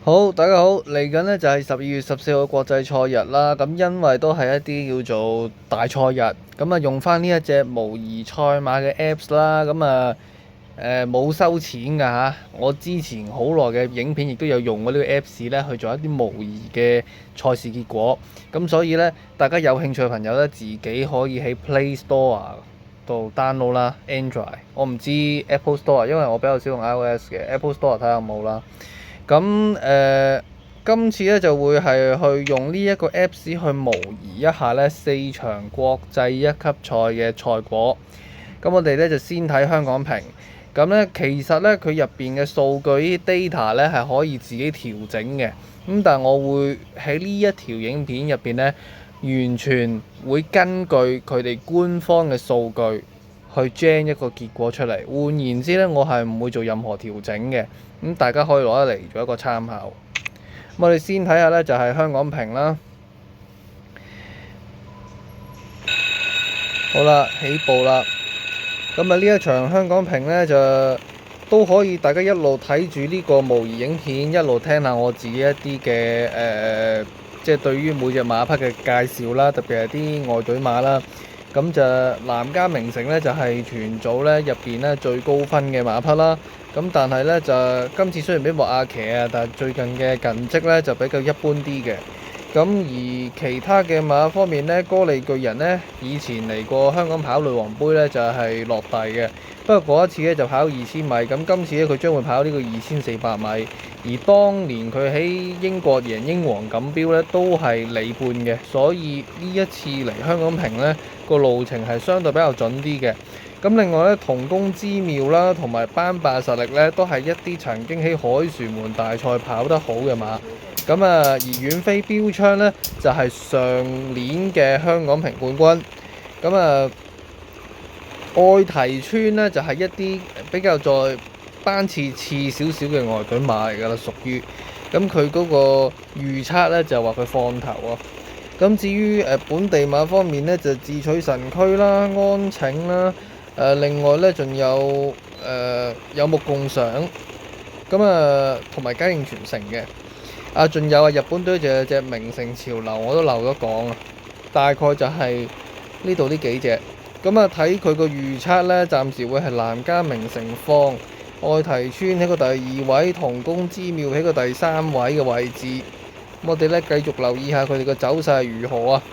好，大家好，嚟緊呢就係12月14號國際賽日啦。咁因為都係一啲叫做大賽日，咁啊用翻呢一隻模擬賽馬嘅 Apps 啦。咁啊冇收錢㗎嚇。我之前好耐嘅影片亦都有用過呢個 Apps 咧去做一啲模擬嘅賽事結果。咁所以呢，大家有興趣嘅朋友呢，自己可以喺 Play Store 度 download 啦。Android 我唔知 Apple Store，因為我比較少用 iOS 嘅 Apple Store 睇下有冇啦。咁今次咧就會係去用呢一個 Apps 去模擬一下咧4場國際一級賽嘅賽果。咁我哋咧就先睇香港屏。咁咧其實咧佢入邊嘅數據 data 咧係可以自己調整嘅。咁但係我會喺呢一條影片入邊咧，完全會根據佢哋官方嘅數據去 gen 一個結果出嚟。換言之咧，我係唔會做任何調整嘅。咁大家可以攞得嚟做一個參考。我哋先睇下咧，就係香港屏啦。好啦，起步啦。咁啊，呢一場香港屏咧就都可以，大家一路睇住呢個模擬影片，一路聽下我自己一啲嘅即係對於每隻馬匹嘅介紹啦，特別係啲外隊馬啦。咁就南加名城咧就係全組咧入邊咧最高分嘅馬匹啦。咁但係咧就今次雖然俾莫亞騎啊，但係最近嘅近績咧就比較一般啲嘅。咁而其他嘅馬方面咧，歌利巨人咧以前嚟過香港跑女王杯咧就係落第嘅，不過嗰一次咧就跑2000米，咁今次咧佢將會跑呢個2400米。而當年佢喺英國贏英皇錦標咧都係里半嘅，所以呢一次嚟香港屏咧個路程係相對比較準啲嘅。咁另外咧，同工之妙啦，同埋班霸實力咧，都係一啲曾經喺凱旋門大賽跑得好嘅馬。咁啊，而遠飛標槍咧，就係上年嘅香港屏冠軍。咁啊，愛提村咧就係一啲比較在班次少少嘅外隊馬嚟㗎啦，屬於。咁佢嗰個預測咧就話佢放頭啊。咁至於本地馬方面咧，就智取神區啦、安請啦。另外咧，仲有有目共賞，咁啊，同埋嘉應傳承嘅。仲有日本隊就有隻名城潮流，我都漏咗講啊。大概就係呢度呢幾隻。咁啊，睇佢個預測咧，暫時會係南加名城放，愛提村喺個第2位，同工之妙喺個第3位嘅位置。我哋咧繼續留意下佢哋嘅走勢如何啊！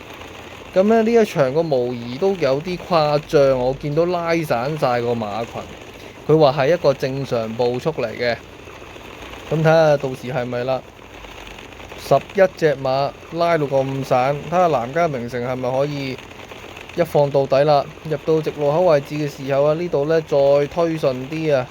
咁咧呢一場個模擬都有啲誇張，我見到拉散晒個馬群。佢話係一個正常步速嚟嘅，咁睇下到時係咪啦？11隻馬拉到咁散，睇下南加名城係咪可以一放到底啦？入到直路口位置嘅時候啊，呢度咧再推順啲啊！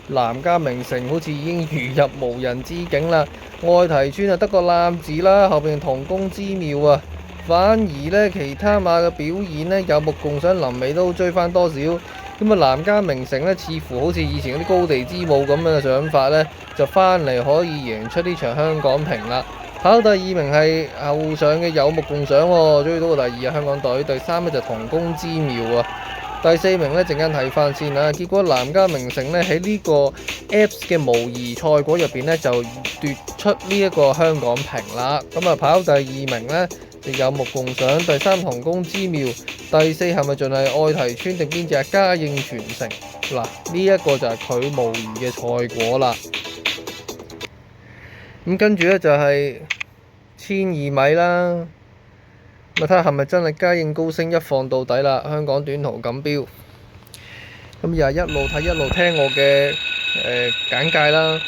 南加名城好似已經如入無人之境啦，愛提村啊得個攬字啦，後邊同工之妙啊。反而呢，其他馬嘅表現呢，有目共賞，臨尾都追翻多少。咁啊，南加名城呢，似乎好似以前嗰啲高地之舞咁樣嘅想法呢，就翻嚟可以贏出呢場香港屏啦。跑第2名係後上嘅有目共賞喎，追到個第2啊香港隊，第3呢就同工之妙啊。第4名呢，陣間睇翻先啦。結果南加名城呢，喺呢個 Apps 嘅模擬賽果入邊呢，就奪出呢一個香港屏啦。咁啊，跑第2名呢，就有目共賞，第3同工之妙，第4係咪仲係愛提村定邊隻嘉應傳承？嗱，呢一個就係佢模擬嘅賽果啦。咁跟住呢，就係1200米啦。咁睇下係咪真係嘉應高升一放到底啦？香港短途錦標。咁又係一路睇一路聽我嘅簡介啦。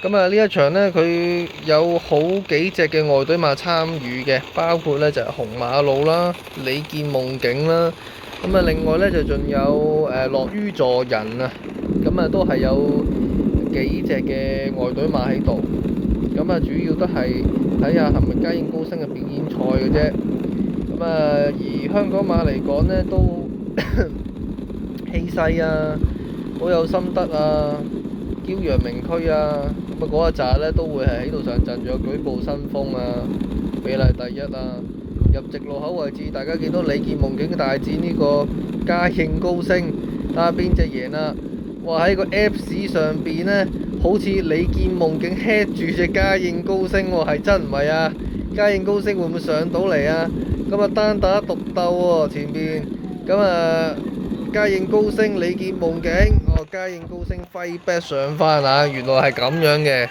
咁啊，呢一場呢，佢有好幾隻嘅外隊馬參與嘅，包括呢就係紅馬路啦、李健夢境啦。咁啊，另外呢，就仲有樂於助人啊。咁啊，都係有幾隻嘅外隊馬喺度。咁啊，主要都係睇下係咪嘉應高升嘅表演賽嘅啫。咁啊，而香港馬嚟講呢，都氣勢啊，好有心得啊，驕陽明區啊，咁啊嗰一紮呢都會係喺度上陣，仲有舉步新風啊，比例第一啊，入直路口位置，大家見到李健夢境大戰呢個嘉應高升，睇下邊隻贏啦。哇！喺個 Apps 上邊呢，好似李健夢竟 head 住隻嘉應高升喎，係真唔係啊？嘉應高升會唔會上到嚟啊？咁啊單打獨鬥喎前邊，咁啊嘉應高升李健夢竟，嘉應高升揮 back 上返啊，原來係咁樣嘅，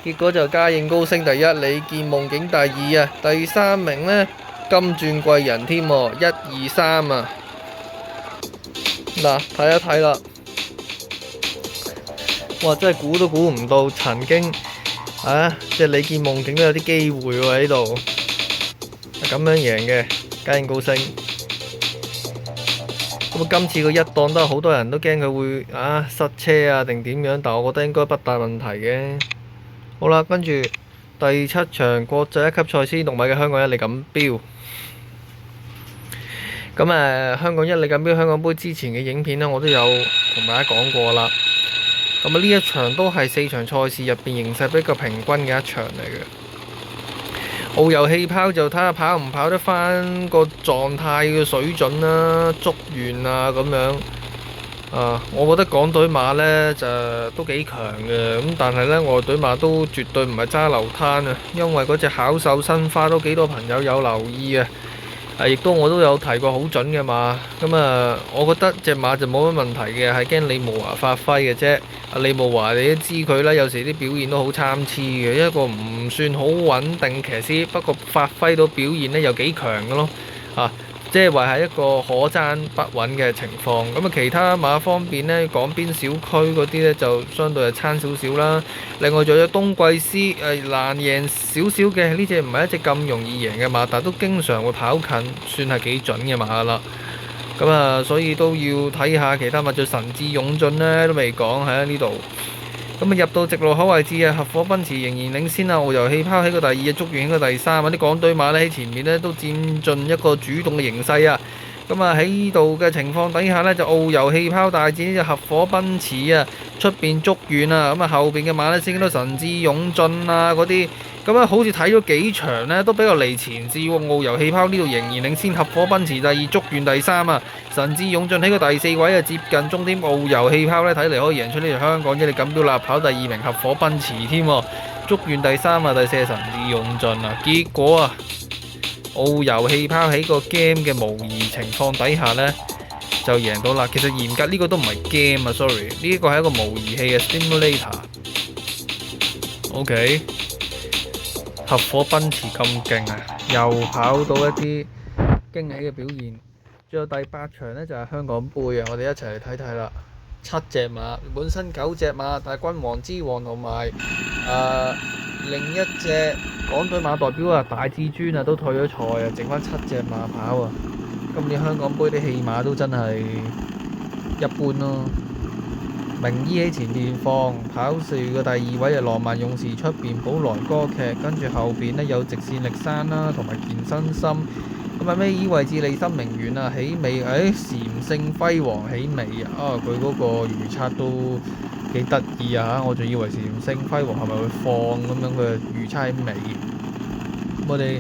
結果就嘉應高升第一，李健夢竟第二啊，第三名呢，金鑽貴人添喎，1、2、3啊，嗱睇一睇啦。哇！真係估都估唔到，曾經即係李健夢竟都有啲機會喎喺度，咁樣贏嘅嘉應高升。咁今次個一檔都好多人都驚佢會塞車啊定點樣，但我覺得應該不大問題嘅。好啦，跟住第7場國際一級賽事6米嘅香港一哩錦標。咁香港一哩錦標香港杯之前嘅影片呢，我都有同大家講過啦。咁呢一場都係4場賽事入邊形勢比較平均嘅一場嚟嘅。遨遊氣泡就睇下跑唔跑得返個狀態嘅水準啦，足完啊咁樣。我覺得港隊馬呢就都幾強嘅，咁但係呢外隊馬都絕對唔係揸流灘啊，因為嗰隻巧手新花都幾多朋友有留意啊。亦都我都有提過好準嘅馬，咁我覺得隻馬就冇乜問題嘅，係驚李慕華發揮嘅啫。李慕華你都知佢啦，有時啲表現都好參差嘅，一個唔算好穩定騎師，不過發揮到表現呢又幾強嘅咯，即係話係一個可爭不穩嘅情況。咁其他馬方面呢，港邊小區嗰啲呢就相對係差少少啦。另外仲有東貴師難贏少少嘅，呢隻唔係一隻咁容易贏嘅馬，但都經常會跑近，算係幾準嘅馬啦。咁所以都要睇下其他馬，就神智勇進呢都未講喺呢度。咁入到直路口位置啊，合夥奔馳仍然領先啊，遨遊氣泡喺個第二，竹園喺個第三，啲港隊馬呢喺前面呢都佔盡一個主動嘅形勢啊。咁喺呢度嘅情況底下呢，就遨遊氣泡大戰呢隻合夥奔馳啊，出邊竹園啊，咁後邊嘅馬呢先見到神智勇進啊嗰啲。咁好似睇咗幾場呢，都比較離前至喎。遨遊氣泡呢度仍然領先，合夥奔馳第二，竹園第三啊。神智勇進喺個第4位啊，接近終點。遨遊氣泡呢睇嚟可以贏出呢條香港一哩錦標啦，跑第2名，合夥奔馳添。竹園第三啊，第4係神智勇進啊。結果啊，遨遊氣泡喺個 game 嘅模擬情況底下呢，就贏到啦。其實嚴格呢個都唔係 game 啊 ，sorry， 呢個係一個模擬器嘅 simulator。OK。合夥奔馳咁勁啊，又跑到一啲驚喜嘅表現。最後第8場呢，就係香港杯啊，我哋一齊嚟睇睇啦。7隻馬，本身9隻馬，但係君王之王同埋另一隻港隊馬代表啊大至尊啊都退咗賽啊，剩翻7隻馬跑啊。今年香港杯啲戲碼都真係一般咯。名醫喺前面放，跑樹嘅第2位係浪漫勇士，出邊寶來歌劇，跟住後邊呢有直線力山啦，同埋健身心。咁尾依位置利心名媛啊，起尾禪聖輝煌起尾啊！佢嗰個預測都幾得意啊！我仲以為禪聖輝煌係咪會放咁樣，佢預測喺尾。我哋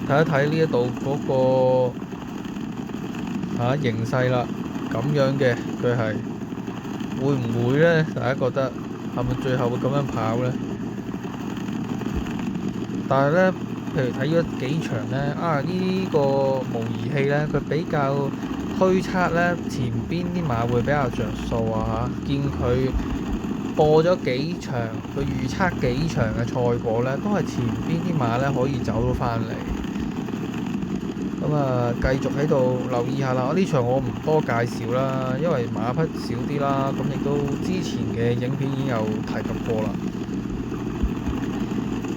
睇一睇呢一度嗰個形勢啦，咁樣嘅佢係。會唔會呢？大家覺得係咪最後會咁樣跑呢？但係呢，譬如睇咗幾場呢，呢個模擬器呢，佢比較推測呢前邊啲馬會比較着數啊嚇。見佢播咗幾場，佢預測幾場嘅賽果呢，都係前邊啲馬呢可以走到返嚟。咁繼續喺度留意下啦。呢場我唔多介紹啦，因為馬匹少啲啦。咁亦都之前嘅影片已經有提及過啦。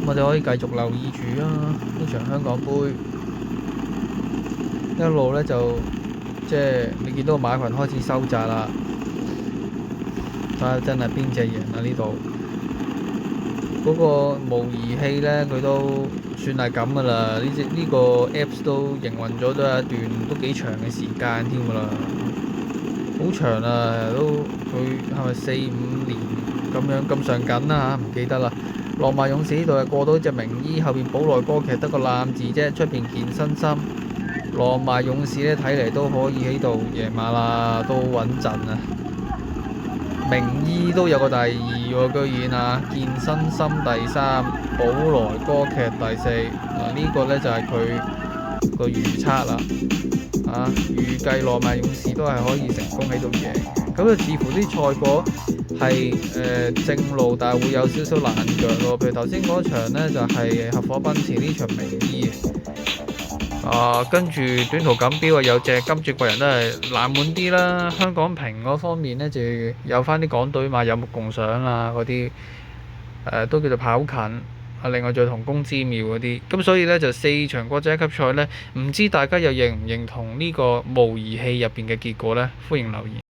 我哋可以繼續留意住啦。呢場香港杯一路呢，就即係你見到個馬群開始收窄啦。睇下真係邊隻贏啊？呢度嗰個模擬器呢，佢都算係咁噶啦。呢個 Apps 都營運咗都有一段都幾長嘅時間添噶啦，好長啊！都佢係咪4、5年咁樣咁上緊啦嚇？唔記得啦。浪漫勇士呢度係過到隻名醫，後邊寶來歌劇得個攬字啫，出邊健身心。浪漫勇士呢睇嚟都可以喺度贏馬啦，都穩陣啊！名醫都有個第二喎，居然啊！健身心第三，寶萊塢劇第四。嗱，呢個呢就係佢個預測啦。預計羅馬勇士都係可以成功喺度贏。咁就似乎啲賽果係正路，但係會有少少爛腳咯。譬如頭先嗰場呢，就係合夥奔馳呢場名醫。跟住短途錦標有隻金爵貴人都係冷門啲啦。香港瓶嗰方面呢，就有翻啲港隊嘛，有目共賞啊嗰啲，都叫做跑近。另外再同工之妙嗰啲，咁所以呢，就4場國際一級賽呢，唔知大家又認唔認同呢個模擬器入邊嘅結果呢？歡迎留言。